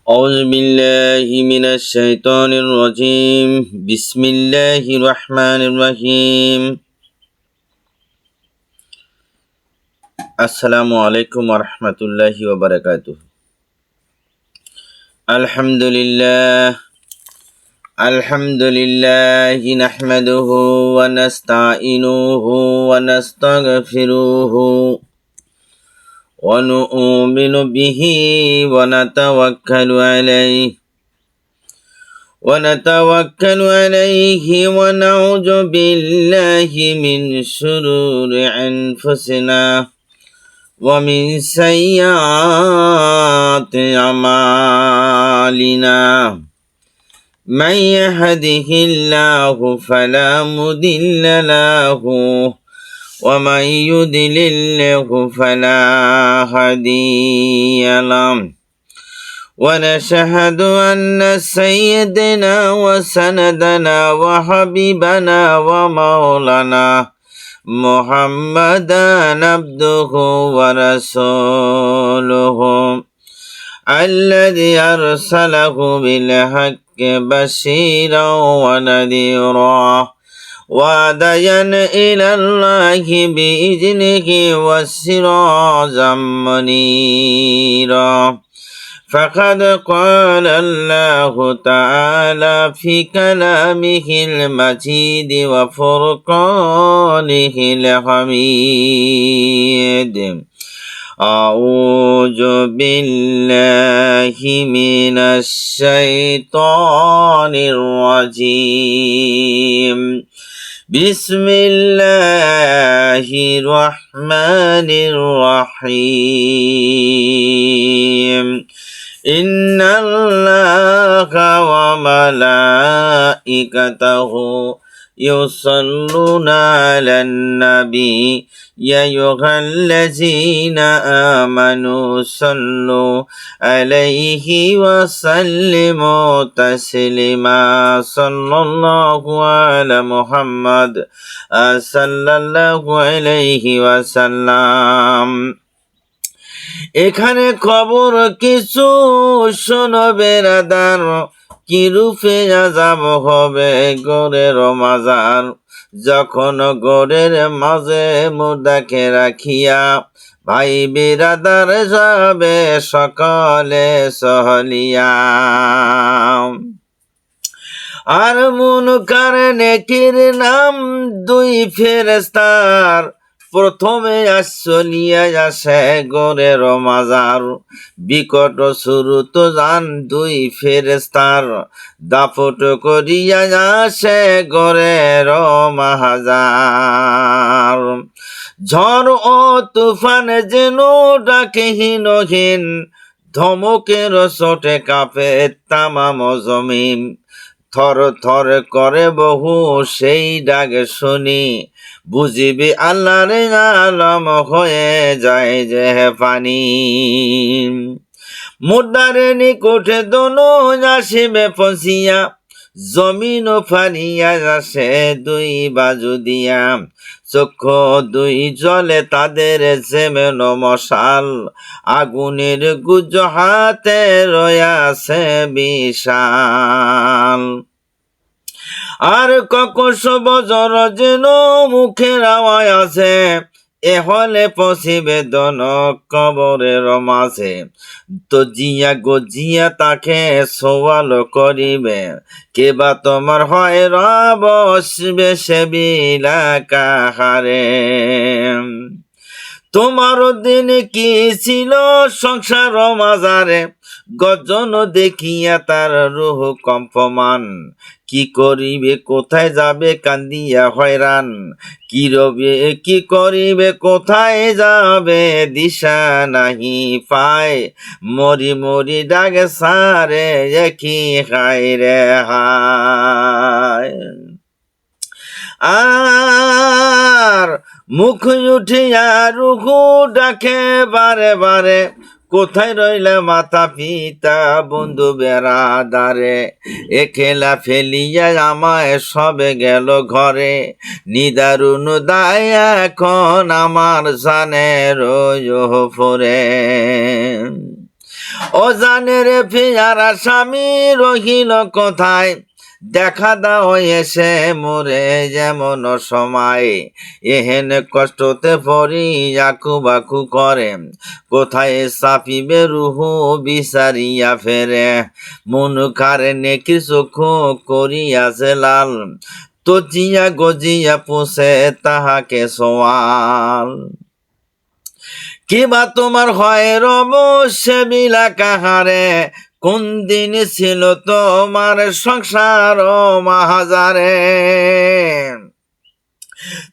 أعوذ بالله من الشيطان الرجيم بسم الله الرحمن الرحيم السلام عليكم ورحمة الله وبركاته الحمد لله نحمده ونستعينه ونستغفره ونؤمن به ونتوكل عليه ونعوذ بالله من شرور أنفسنا ومن سيئات أعمالنا من يهده الله فلا مضل له ومن يضلل فلا هادي له ونشهد أن سيدنا وسندنا وحبيبنا ومولانا محمدا عبده ورسوله الذي أرسله بالحق بشيرا ونذيرا وداعيا إلى الله بإذنه وسراجا منيرا فقد قال الله تعالى في كلامه المجيد وفرقانه الحميد أعوذ بالله من الشيطان الرجيم بسم الله الرحمن الرحيم إن الله وملائكته يصلون على النبي يا أيها الذين آمنوا صلوا عليه وسلموا تسليما صلى الله على محمد صلى الله عليه وسلم এখানে খবর কিছু শোনো বেরাদার, কি রূপে আযাব হবে গোরের মাজার। যখন গোরের মাঝে মুর্দাকে রাখিয়া ভাই বেরাদার যাবে সকলে সহলিয়া। আর মুনকার নেকির নাম দুই ফেরেশতার, প্রথমে চলিয়া আসে গোরের মাজার। বিকট সুরত যান দুই ফেরেশতার, দাপট করিয়া আসে গোরের মাজার। ঝড় ও তুফান যেন ডাকে হীনহীন, ধমকের চোটে কাঁপে তামাম জমিন। থর থর করে বহু সেই ডাক শুনি, বুঝিবি আল্লাহর আলম হয়ে যায় যে পানি। মুর্দারে নিকটে দোনো আসিবে পৌঁছিয়া, জমিন ফানিয়া আসে দুই বাজু দিয়া। চক্ষু দুই জলে তাদের যেমন মশাল, আগুনের গুজ হাতে রয়াছে বিশাল। আর ককশ বজর যেন মুখের আওয়াজ আছে, এ হলে পৌঁছিবে দন কবরের মাঝে। তো জিয়া গজিয়া তাকে সওয়াল করিবে, কেবা তোমার হয় রব বসবে বিলা কাহারে। তোমার দিন কি ছিল সংসার মাজারে, গজন দেখিয়া তার রূহ কম্পমান। কি করিবে কোথায় যাবে কান্দিয়া হয়রান, কি রবে কি করিবে কোথায় যাবে দিশা নাহি পায়। মরি মরি ডাকে সারে কি হায় রে হায়। আর মুখ উঠিয়া রুহু ডাকে বারে বারে, কোথায় রইলে মাতা পিতা বন্ধু বেড়াদারে। একেলা ফেলিয়া আমায় সবে গেল ঘরে, নিদারুণ দায় এখন আমার জানের ফোরে। ও জানে রে ফিয়ারা স্বামী রহিল কোথায়, দেখা দাও এসে মোরে যেমন সময়, এহেন কষ্টতে পড়ি আকু বাকু করে, কোথায় চাপিবে রুহু বিচারিয়া ফেরে, মন কারে নেকি চক্ষু করিয়াছে লাল, তজিয়া গজিয়া পুষে তাহাকে সোয়াল। কিবা তোমার হয় রব সে বিলা কাহারে, কোন দিন ছিল তোমার সংসার মাহাজারে,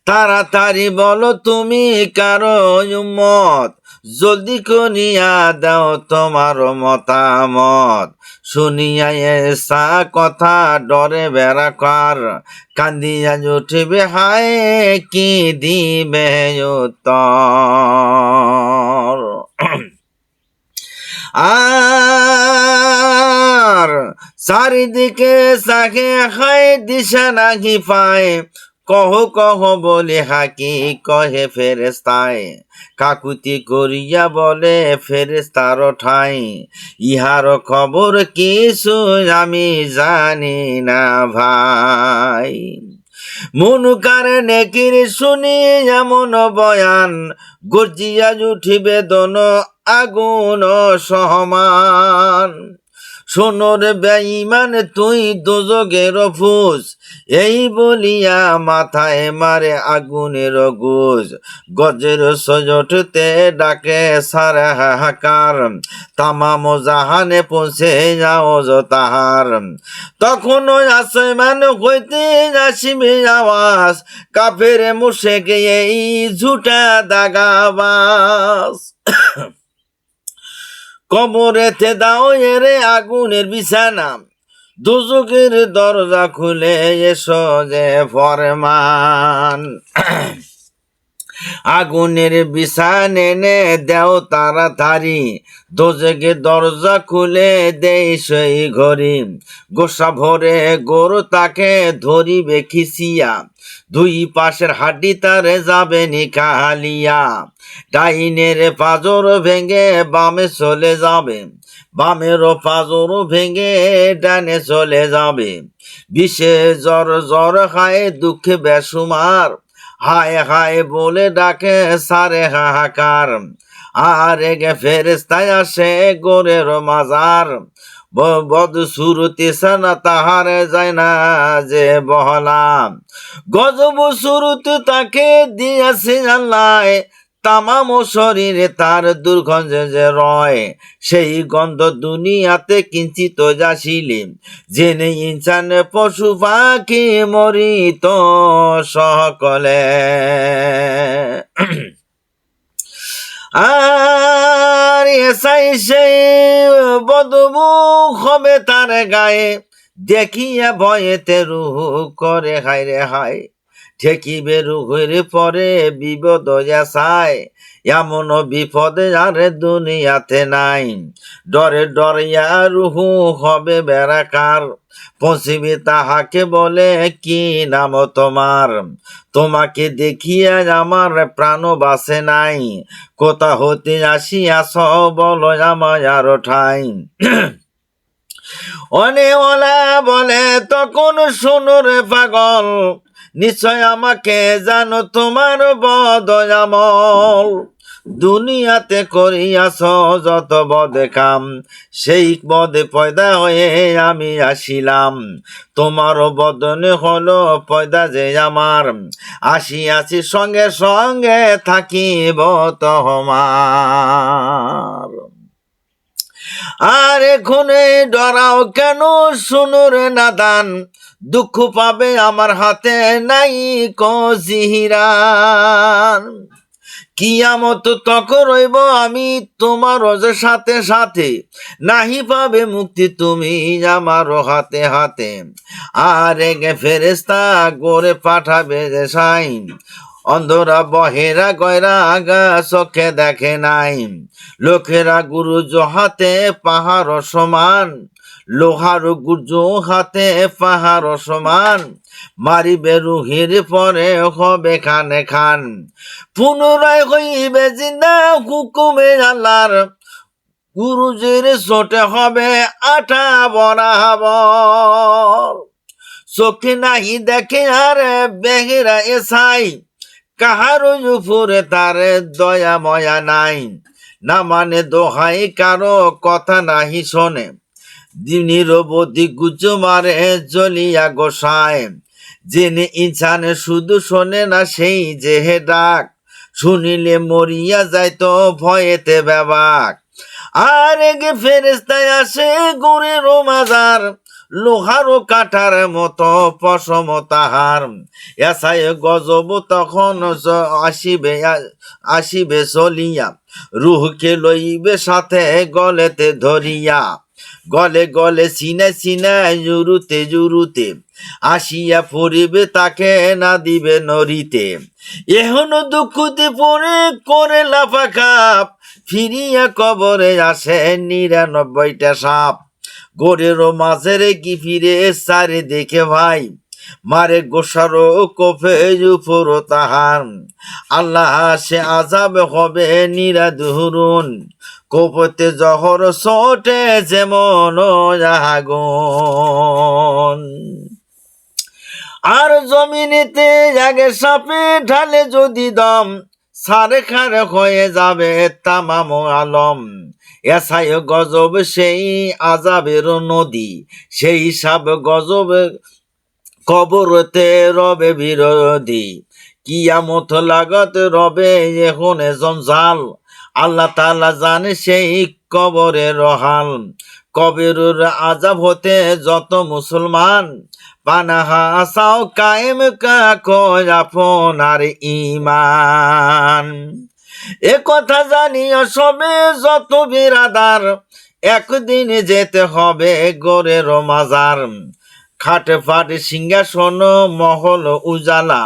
তাড়াতাড়ি বলো তুমি কারো উম্মত, জলদি করিয়া দাও তোমার মতামত, শুনিয়া এসা কথা ডরে বেড়াকার, কান্দিয়া উঠিবে হায় কি দিবে উত্তর। আর চারিদিকে চাকে খায় দিশা নাহি পায়, কহ কহ বলে হাকি কহে ফেরেস্তায়, কাকুতি করিয়া বলে ফেরেস্তার ঠাই, ইহার খবর কিছু আমি জানি না ভাই। মনুকার নেকির শুনি এমন বয়ান, গর্জিয়া উঠিবে দন আগুন সমান। শোনর বেঈমান তুই দোজগের ফুস, এই বলিয়া মাথায় মারে আগুনের গুজ, গজের সজটতে ডাকে সারে হাহাকার, তামাম জাহানে পৌঁছে যাও তাহার, তখন আসমান হইতে আসিবে আওয়াজ, কাফের মুশরিক এই ঝুটা দাগাবাজ। কবরেতে দাও এরে আগুনের বিছানা, দুজকের দরজা খুলে এসো যে ফরমান। আগুনের বিছানে নে দেও তাড়াতাড়ি, দোজকে দরজা খুলে দেই সেই ঘড়ি, গোসা ভরে গরু তাকে ধরিবে খিসিয়া, দুই পাশের হাড্ডি তারে যাবে নিকালিয়া, ডাইনের পাজর ভেঙে বামে চলে যাবে, বামেরও পাজর ভেঙে ডানে চলে যাবে, বিষে জ্বর জ্বর খায় দুঃখে বেসুমার, হায় হায় বলে ডাকে সারে হাহাকার, আর গে ফেরেস্তায় আসে গোরের মাজার, বদ সুরতি সানা তাহারে যায় না যে বহলাম, গজব সুরতি তাকে দিয়াছে আল্লাহ, তামাম শরীরে তার দুর্গন্ধ যে রয়, সেই গন্ধ দুনিয়াতে কিঞ্চিত যাসিলে, জেনে ইনসান পশু পাখি মরিত সকলে। আর এসাই সেই বদমুখ হবে তার গায়ে, দেখিয়া ভয়েতে রুহ করে হায় রে হায়, ঠেকিবে রুহের পরে বিপদ চায়, এমন বিপদে আর দুনিয়াতে নাই, ডরে ডরিয়া রুহু হবে বেড়াকার, পৌঁছিবে তাহাকে বলে কি নাম তোমার, তোমাকে দেখিয়া আমার প্রাণ বাসে নাই, কোথা হতে আসিয়াছ বলো আমায় আরো ঠাই। অনেওয়ালা বলে তখন শোনো রে পাগল, নিশ্চয় আমাকে জানো তোমার বদয়ামল, দুনিয়াতে করিয়াছ যত বদে কাম, সেই বদে পয়দা হয়ে আমি আসিলাম, তোমার বদনে হলো পয়দা যে আমার, আসিয়াছি সঙ্গে সঙ্গে থাকিব তোমার। আর এখনে ডরাও কেন শুনুর নাদান, দুঃখ পাবে আমার হাতে নাই কজিহিরান, কিয়ামত তখন রইব আমি তোমার সাথে সাথে, নাহি পাবে মুক্তি তুমি আমার হাতে হাতে, আর গে ফেরেস্তা গড়ে পাঠাবে যে সাইন, অন্ধরা বহেরা গয়রা আগা চোখে দেখে নাই, লোকেরা গুরু হাতে পাহাড় সমান, লোহার গুর্জ হাতে পাহাড় সমান, মারিবে রুহির পরে হবে খানে খান, পুনরায় হইবে জিন্দা হুকুমে আল্লাহর, গুরুজির চোটে হবে আটা বরাবর। চোখে নাহি দেখে আর বেহেরা এসাই, কাহার উপরে তার দয়া ময়া নাই। না মানে দোহাই কারো কথা নাহি শোনে, নিরবধি গুজো মারে জ্বলিয়া গোসায়। জেনে ইনসান শুধু শোনে না সেই যে ডাক, শুনিলে মরিয়া যাইত ভয়েতে বেবাক। আর গে ফেরেস্তায় আসে গুরের মাজার, লোহার ও কাঠার মতো পশম তাহার। এসাই গজব তখন আসিবে চলিয়া, রুহকে লইবে সাথে গলেতে ধরিয়া। গলে গলে সিনে সিনে জুরুতে জুরুতে, আসিয়া পড়িবে তাকে না দিবে নরিতে। এখনো দুঃখতে পড়ে করে লাফাকাপ, ফিরিয়া কবরে আসে ৯৯টা সাপ। গোরের মাঝের কি ফিরে সারে দেখে ভাই, মারে গোসারো কোফে উপর তাহার। আল্লাহ সে আজাব হবে নিরাদুরুন, কোপতে জহর সোটে যেমন আগুন। আর জমিনেতে আগে সাপে ঢালে যদি দম, সারে খারে হয়ে যাবে তামাম আলম। এসাই গজব সেই আজাবের নদী, সেই সাপ গজব কবরতে রবে বিরোধী। কিয়ামত লাগত রবে এখন জঞ্জাল, আল্লাহ তাআলা জানে সেই কবরের হাল। কবরের আজাব হতে যত মুসলমান, পানাহা আসাও কায়েম কাকো আপনার ইমান। এ কথা জানিও সবে যত বিরাদার, একদিন যেতে হবে গোরের মাজার। খাট ফাট সিংহাসন মহল উজালা,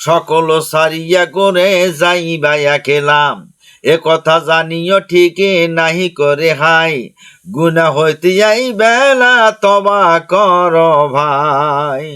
সকল সারিয়া করে যাইবা খেলাম। এ কথা জানিও ঠিক নাহি করে হাই, গুনাহ হইতে যাই বেলা তবা কর ভাই।